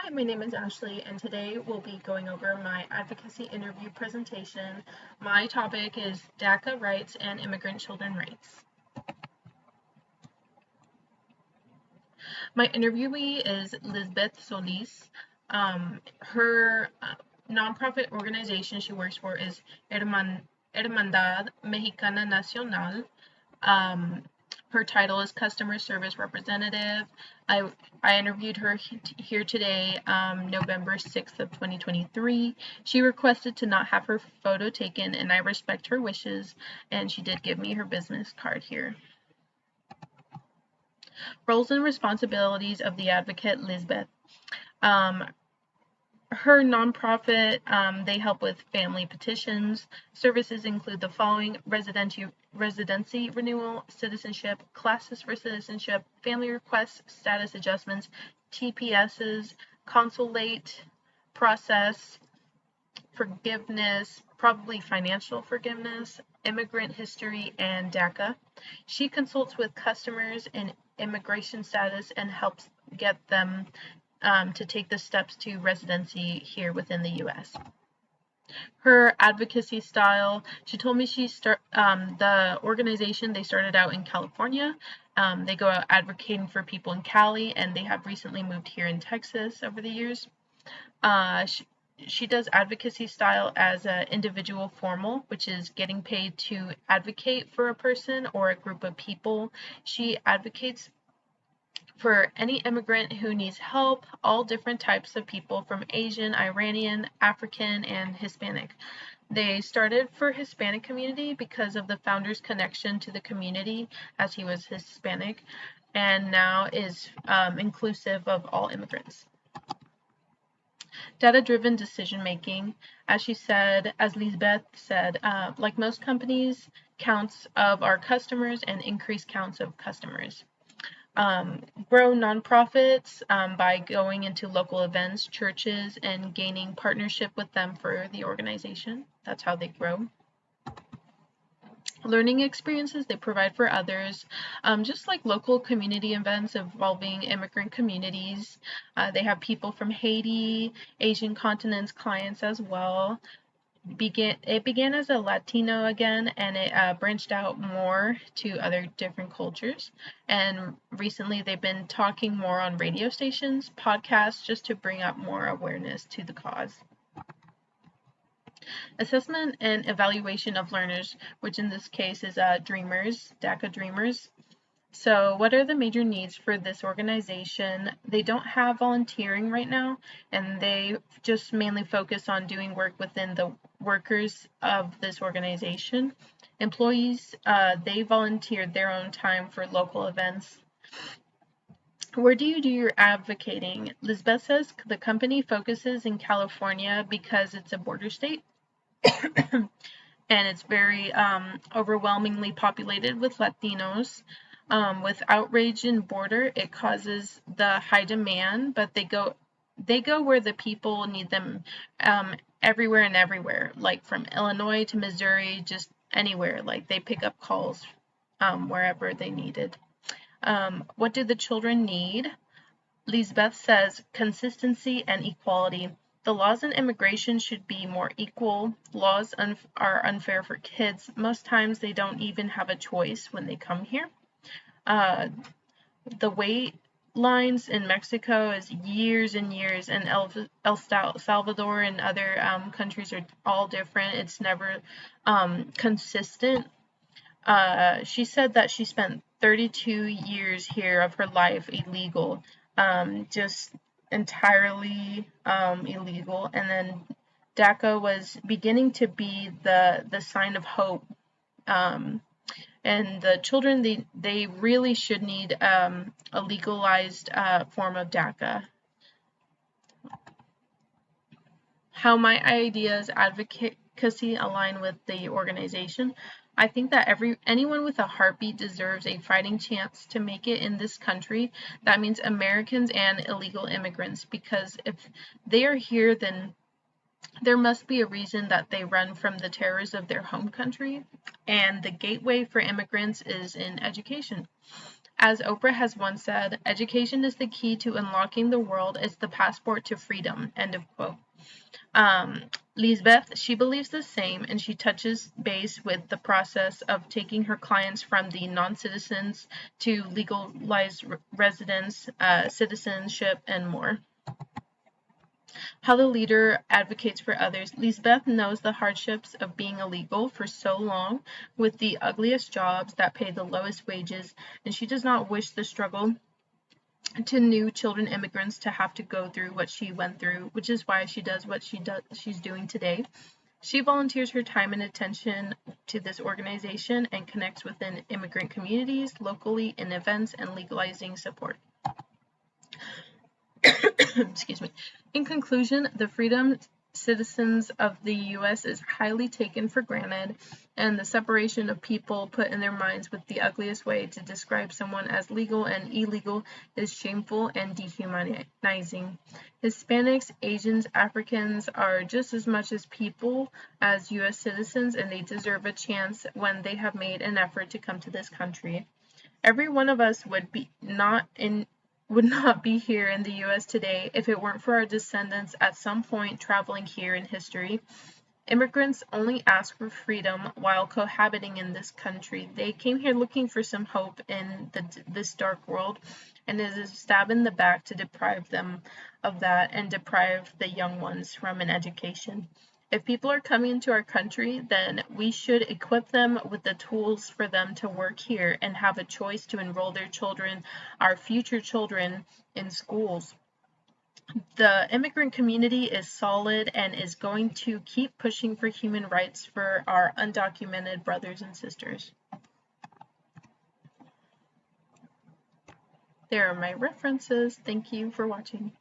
Hi, my name is Ashley, and today we'll be going over my advocacy interview presentation. My topic is DACA rights and immigrant children rights. My interviewee is Lisbeth Solis. Her nonprofit organization she works for is Hermandad Mexicana Nacional. Um, Her title is Customer Service Representative. I interviewed her here today, November 6th of 2023. She requested to not have her photo taken, and I respect her wishes, and she did give me her business card here. Roles and responsibilities of the advocate Lisbeth. Her nonprofit, they help with family petitions. Services include the following: residency renewal, citizenship, classes for citizenship, family requests, status adjustments, TPSs, consulate process, forgiveness, probably financial forgiveness, immigrant history, and DACA. She consults with customers in immigration status and helps get them to take the steps to residency here within the U.S. Her advocacy style, she told me the organization, they started out in California. They go out advocating for people in Cali, and they have recently moved here in Texas over the years. She does advocacy style as an individual formal, which is getting paid to advocate for a person or a group of people. She advocates for any immigrant who needs help, all different types of people from Asian, Iranian, African, and Hispanic. They started for Hispanic community because of the founder's connection to the community as he was Hispanic, and now is inclusive of all immigrants. Data-driven decision-making, as Lisbeth said, like most companies, counts of our customers and increased counts of customers. Grow nonprofits by going into local events, churches, and gaining partnership with them for the organization. That's how they grow. Learning experiences they provide for others, just like local community events involving immigrant communities. They have people from Haiti, Asian continents clients as well. It began as a Latino again, and it branched out more to other different cultures. And recently they've been talking more on radio stations, podcasts, just to bring up more awareness to the cause. Assessment and evaluation of learners, which in this case is Dreamers, DACA Dreamers. So what are the major needs for this organization? They don't have volunteering right now, and they just mainly focus on doing work within the workers of this organization. Employees, they volunteered their own time for local events. Where do you do your advocating? Lisbeth says the company focuses in California because it's a border state. And it's very overwhelmingly populated with Latinos. With outrage in border, it causes the high demand, but they go where the people need them, everywhere and everywhere, like from Illinois to Missouri, just anywhere. Like they pick up calls wherever they needed. What do the children need? Lisbeth says consistency and equality. The laws in immigration should be more equal. Laws are unfair for kids. Most times they don't even have a choice when they come here. The wait lines in Mexico is years and years, and El Salvador and other countries are all different. It's never consistent. She said that she spent 32 years here of her life illegal, just entirely illegal, and then DACA was beginning to be the sign of hope. And the children, they really should need a legalized form of DACA. How my ideas advocacy align with the organization. I think that anyone with a heartbeat deserves a fighting chance to make it in this country. That means Americans and illegal immigrants, because if they are here, then there must be a reason that they run from the terrors of their home country, and the gateway for immigrants is in education. As Oprah has once said, education is the key to unlocking the world, it's the passport to freedom, end of quote. Lisbeth, she believes the same, and she touches base with the process of taking her clients from the non-citizens to legalized residents, citizenship, and more. How the leader advocates for others. Lisbeth knows the hardships of being illegal for so long with the ugliest jobs that pay the lowest wages, and she does not wish the struggle to new children immigrants to have to go through what she went through, which is why she does what she's doing today. She volunteers her time and attention to this organization and connects within immigrant communities locally in events and legalizing support. Excuse me. In conclusion, the freedom citizens of the U.S. is highly taken for granted, and the separation of people put in their minds with the ugliest way to describe someone as legal and illegal is shameful and dehumanizing. Hispanics, Asians, Africans are just as much as people as U.S. citizens, and they deserve a chance when they have made an effort to come to this country. Every one of us would not be here in the U.S. today if it weren't for our descendants at some point traveling here in history. Immigrants only ask for freedom while cohabiting in this country. They came here looking for some hope in this dark world, and it is a stab in the back to deprive them of that and deprive the young ones from an education. If people are coming into our country, then we should equip them with the tools for them to work here and have a choice to enroll their children, our future children, in schools. The immigrant community is solid and is going to keep pushing for human rights for our undocumented brothers and sisters. There are my references. Thank you for watching.